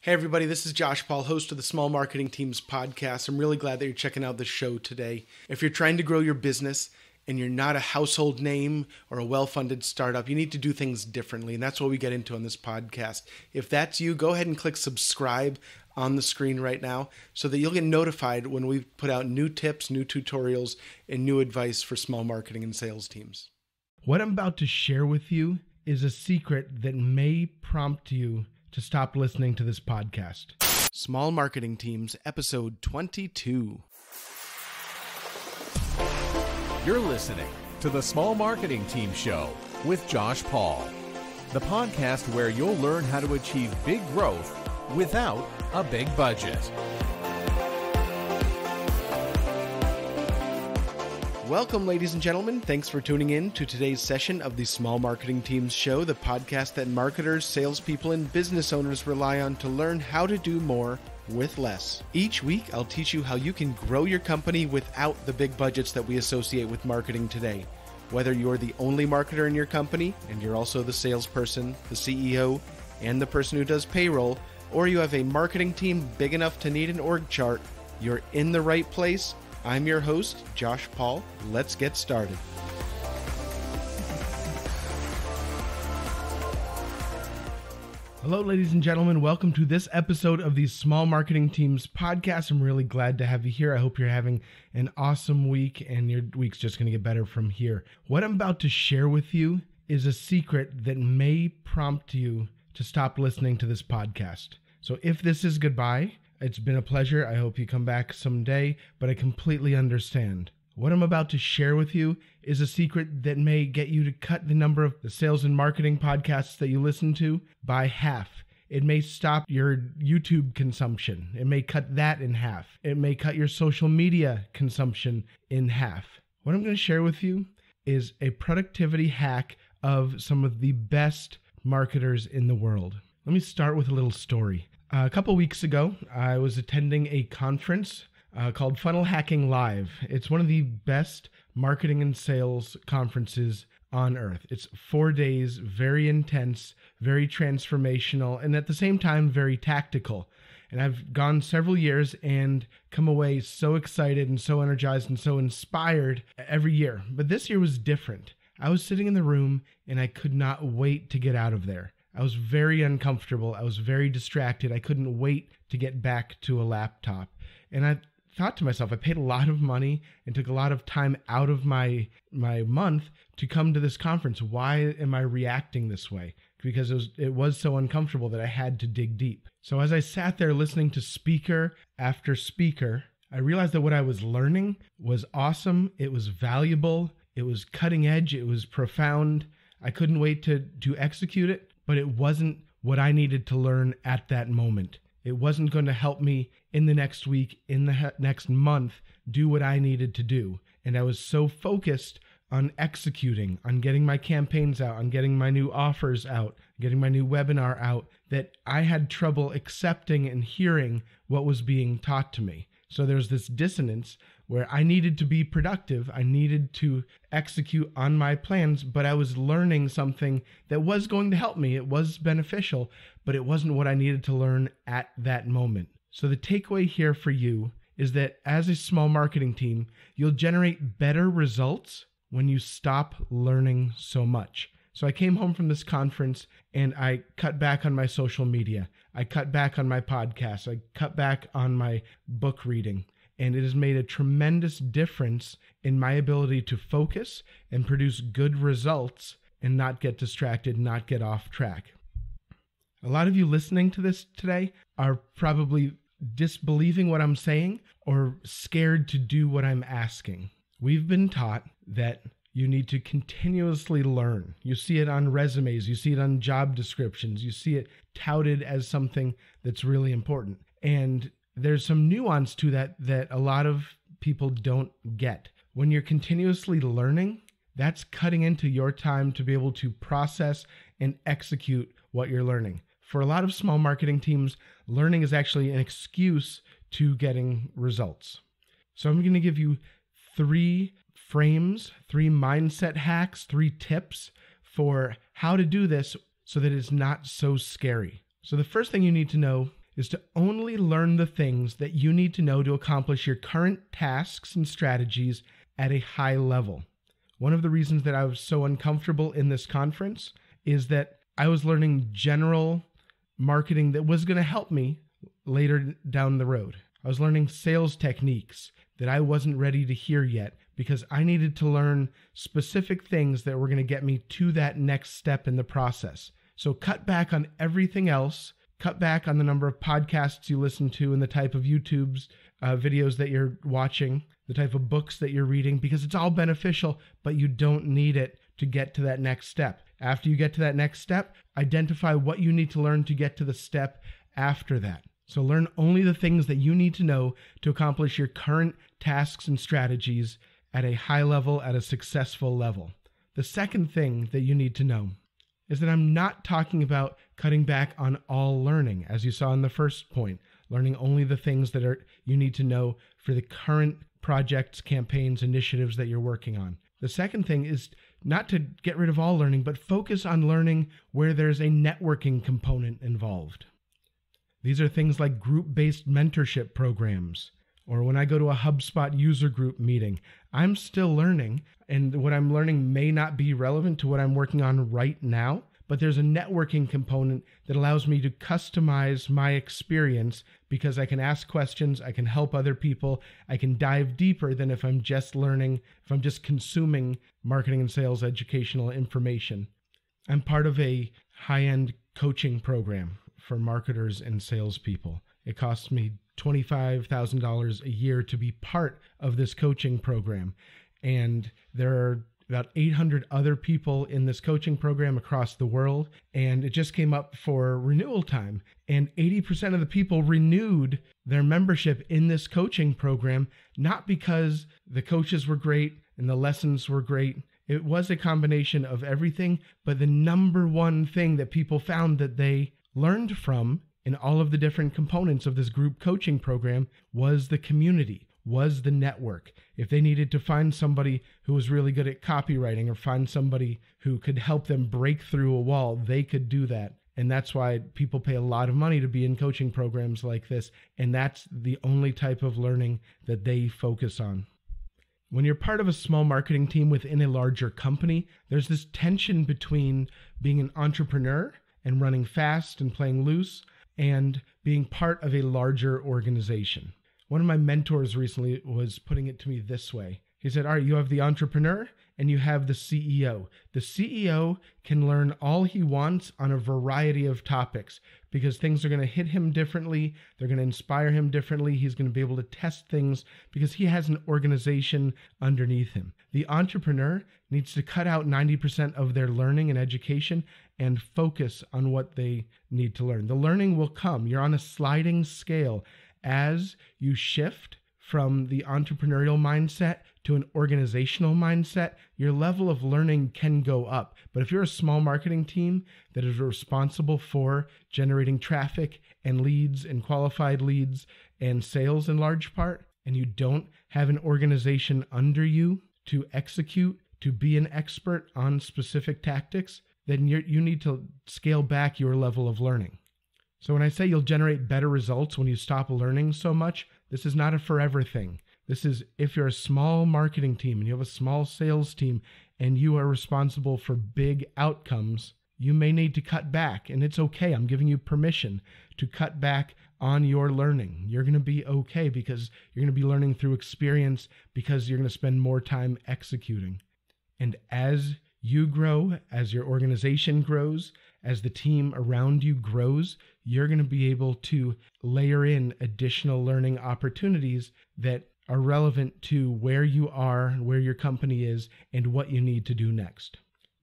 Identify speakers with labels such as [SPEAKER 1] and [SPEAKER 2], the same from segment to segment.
[SPEAKER 1] Hey everybody, this is Josh Paul, host of the Small Marketing Teams podcast. I'm really glad that you're checking out the show today. If you're trying to grow your business and you're not a household name or a well-funded startup, you need to do things differently, and that's what we get into on this podcast. If that's you, go ahead and click subscribe on the screen right now so that you'll get notified when we put out new tips, new tutorials, and new advice for small marketing and sales teams.
[SPEAKER 2] What I'm about to share with you is a secret that may prompt you to stop listening to this podcast.
[SPEAKER 1] Small Marketing Teams, episode 22.
[SPEAKER 3] You're listening to the Small Marketing Team Show with Josh Paul, the podcast where you'll learn how to achieve big growth without a big budget.
[SPEAKER 1] Welcome, ladies and gentlemen. Thanks for tuning in to today's session of the Small Marketing Teams Show, the podcast that marketers, salespeople, and business owners rely on to learn how to do more with less. Each week, I'll teach you how you can grow your company without the big budgets that we associate with marketing today. Whether you're the only marketer in your company, and you're also the salesperson, the CEO, and the person who does payroll, or you have a marketing team big enough to need an org chart, you're in the right place. I'm your host, Josh Paul. Let's get started.
[SPEAKER 2] Hello, ladies and gentlemen. Welcome to this episode of the Small Marketing Teams podcast. I'm really glad to have you here. I hope you're having an awesome week and your week's just going to get better from here. What I'm about to share with you is a secret that may prompt you to stop listening to this podcast. So if this is goodbye, it's been a pleasure. I hope you come back someday, but I completely understand. What I'm about to share with you is a secret that may get you to cut the number of the sales and marketing podcasts that you listen to by half. It may stop your YouTube consumption. It may cut that in half. It may cut your social media consumption in half. What I'm going to share with you is a productivity hack of some of the best marketers in the world. Let me start with a little story. A couple weeks ago, I was attending a conference called Funnel Hacking Live. It's one of the best marketing and sales conferences on earth. It's 4 days, very intense, very transformational, and at the same time, very tactical. And I've gone several years and come away so excited and so energized and so inspired every year. But this year was different. I was sitting in the room and I could not wait to get out of there. I was very uncomfortable. I was very distracted. I couldn't wait to get back to a laptop. And I thought to myself, I paid a lot of money and took a lot of time out of my month to come to this conference. Why am I reacting this way? Because it was so uncomfortable that I had to dig deep. So as I sat there listening to speaker after speaker, I realized that what I was learning was awesome. It was valuable. It was cutting edge. It was profound. I couldn't wait to execute it. But it wasn't what I needed to learn at that moment. It wasn't going to help me in the next week, in the next month, do what I needed to do. And I was so focused on executing, on getting my campaigns out, on getting my new offers out, getting my new webinar out, that I had trouble accepting and hearing what was being taught to me. So there's this dissonance where I needed to be productive. I needed to execute on my plans, but I was learning something that was going to help me. It was beneficial, but it wasn't what I needed to learn at that moment. So the takeaway here for you is that as a small marketing team, you'll generate better results when you stop learning so much. So I came home from this conference and I cut back on my social media. I cut back on my podcast. I cut back on my book reading. And it has made a tremendous difference in my ability to focus and produce good results and not get distracted, not get off track. A lot of you listening to this today are probably disbelieving what I'm saying or scared to do what I'm asking. We've been taught that you need to continuously learn. You see it on resumes, you see it on job descriptions, you see it touted as something that's really important. And there's some nuance to that a lot of people don't get. When you're continuously learning, that's cutting into your time to be able to process and execute what you're learning. For a lot of small marketing teams, learning is actually an excuse to getting results. So I'm going to give you 3 frames, 3 mindset hacks, 3 tips for how to do this so that it's not so scary. So the first thing you need to know is to only learn the things that you need to know to accomplish your current tasks and strategies at a high level. One of the reasons that I was so uncomfortable in this conference is that I was learning general marketing that was going to help me later down the road. I was learning sales techniques that I wasn't ready to hear yet because I needed to learn specific things that were going to get me to that next step in the process. So cut back on everything else, cut back on the number of podcasts you listen to and the type of YouTube's videos that you're watching, the type of books that you're reading, because it's all beneficial, but you don't need it to get to that next step. After you get to that next step, identify what you need to learn to get to the step after that. So learn only the things that you need to know to accomplish your current tasks and strategies at a high level, at a successful level. The second thing that you need to know is that I'm not talking about cutting back on all learning, as you saw in the first point, learning only the things that you need to know for the current projects, campaigns, initiatives that you're working on. The second thing is not to get rid of all learning, but focus on learning where there's a networking component involved. These are things like group-based mentorship programs, or when I go to a HubSpot user group meeting, I'm still learning, and what I'm learning may not be relevant to what I'm working on right now, but there's a networking component that allows me to customize my experience because I can ask questions, I can help other people, I can dive deeper than if I'm just learning, if I'm just consuming marketing and sales educational information. I'm part of a high-end coaching program for marketers and salespeople. It costs me $25,000 a year to be part of this coaching program. And there are about 800 other people in this coaching program across the world. And it just came up for renewal time. And 80% of the people renewed their membership in this coaching program, not because the coaches were great and the lessons were great. It was a combination of everything, but the number one thing that people found that they learned from in all of the different components of this group coaching program was the community, was the network. If they needed to find somebody who was really good at copywriting or find somebody who could help them break through a wall, they could do that. And that's why people pay a lot of money to be in coaching programs like this. And that's the only type of learning that they focus on. When you're part of a small marketing team within a larger company, there's this tension between being an entrepreneur and running fast and playing loose and being part of a larger organization. One of my mentors recently was putting it to me this way. He said, all right, you have the entrepreneur and you have the CEO. The CEO can learn all he wants on a variety of topics because things are going to hit him differently. They're going to inspire him differently. He's going to be able to test things because he has an organization underneath him. The entrepreneur needs to cut out 90% of their learning and education and focus on what they need to learn. The learning will come. You're on a sliding scale as you shift from the entrepreneurial mindset to an organizational mindset. Your level of learning can go up. But if you're a small marketing team that is responsible for generating traffic and leads and qualified leads and sales in large part, and you don't have an organization under you to execute, to be an expert on specific tactics, then you need to scale back your level of learning. So when I say you'll generate better results when you stop learning so much, this is not a forever thing. This is if you're a small marketing team and you have a small sales team and you are responsible for big outcomes, you may need to cut back. And it's okay. I'm giving you permission to cut back on your learning. You're going to be okay because you're going to be learning through experience because you're going to spend more time executing. And as you grow, as your organization grows, as the team around you grows, you're going to be able to layer in additional learning opportunities that are relevant to where you are, where your company is, and what you need to do next.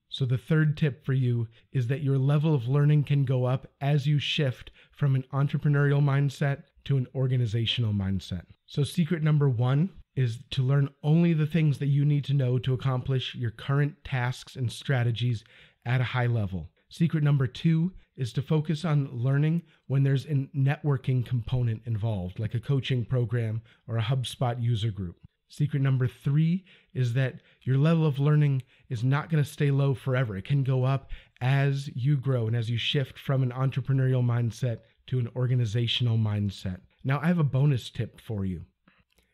[SPEAKER 2] So the third tip for you is that your level of learning can go up as you shift from an entrepreneurial mindset to an organizational mindset. So secret number one is to learn only the things that you need to know to accomplish your current tasks and strategies at a high level. Secret number two is to focus on learning when there's a networking component involved, like a coaching program or a HubSpot user group. Secret number three is that your level of learning is not going to stay low forever. It can go up as you grow and as you shift from an entrepreneurial mindset to an organizational mindset. Now, I have a bonus tip for you.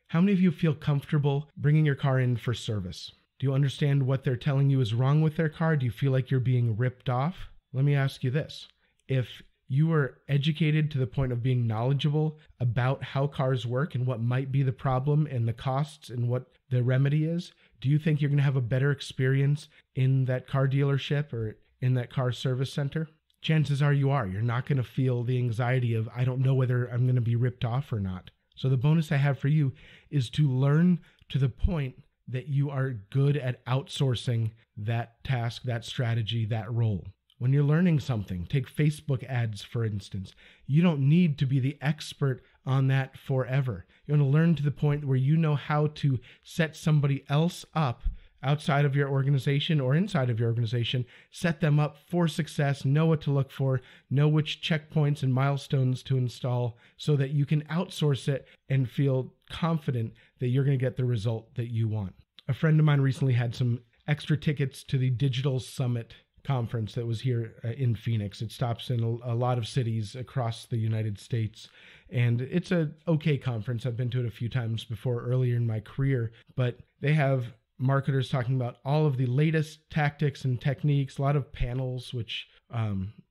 [SPEAKER 2] How many of you feel comfortable bringing your car in for service? Do you understand what they're telling you is wrong with their car? Do you feel like you're being ripped off? Let me ask you this. If you were educated to the point of being knowledgeable about how cars work and what might be the problem and the costs and what the remedy is, do you think you're going to have a better experience in that car dealership or in that car service center? Chances are you are. You're not going to feel the anxiety of, I don't know whether I'm going to be ripped off or not. So the bonus I have for you is to learn to the point that you are good at outsourcing that task, that strategy, that role. When you're learning something, take Facebook ads, for instance. You don't need to be the expert on that forever. You want to learn to the point where you know how to set somebody else up outside of your organization or inside of your organization, set them up for success, know what to look for, know which checkpoints and milestones to install so that you can outsource it and feel confident that you're going to get the result that you want. A friend of mine recently had some extra tickets to the Digital Summit conference that was here in Phoenix. It stops in a lot of cities across the United States, and it's a okay conference. I've been to it a few times before earlier in my career, but they have marketers talking about all of the latest tactics and techniques, a lot of panels, which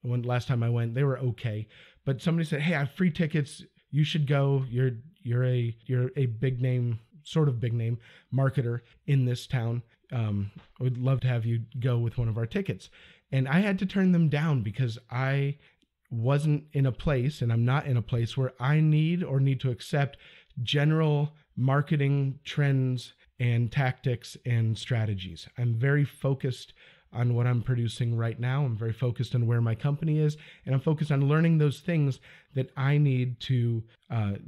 [SPEAKER 2] last time I went, they were okay. But somebody said, hey, I have free tickets. You should go. You're a big name, sort of big name marketer in this town. I would love to have you go with one of our tickets. And I had to turn them down because I wasn't in a place, and I'm not in a place where I need to accept general marketing trends and tactics and strategies. I'm very focused on what I'm producing right now. I'm very focused on where my company is, and I'm focused on learning those things that I need to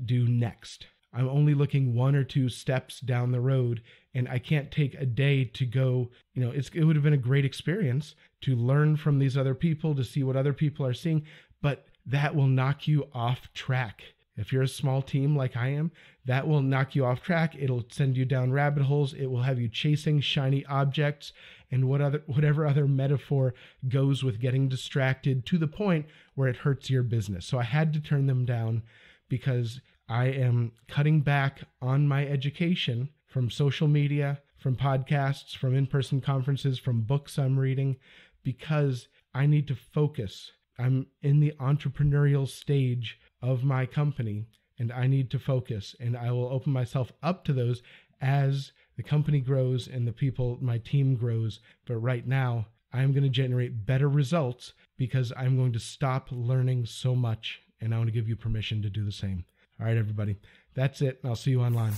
[SPEAKER 2] do next. I'm only looking 1 or 2 steps down the road, and I can't take a day to go, it would have been a great experience to learn from these other people, to see what other people are seeing, but that will knock you off track. If you're a small team like I am, that will knock you off track. It'll send you down rabbit holes. It will have you chasing shiny objects and whatever other metaphor goes with getting distracted to the point where it hurts your business. So I had to turn them down because I am cutting back on my education from social media, from podcasts, from in-person conferences, from books I'm reading, because I need to focus. I'm in the entrepreneurial stage of my company, and I need to focus, and I will open myself up to those as the company grows and my team grows. But right now, I'm going to generate better results because I'm going to stop learning so much, and I want to give you permission to do the same. All right, everybody, that's it. I'll see you online.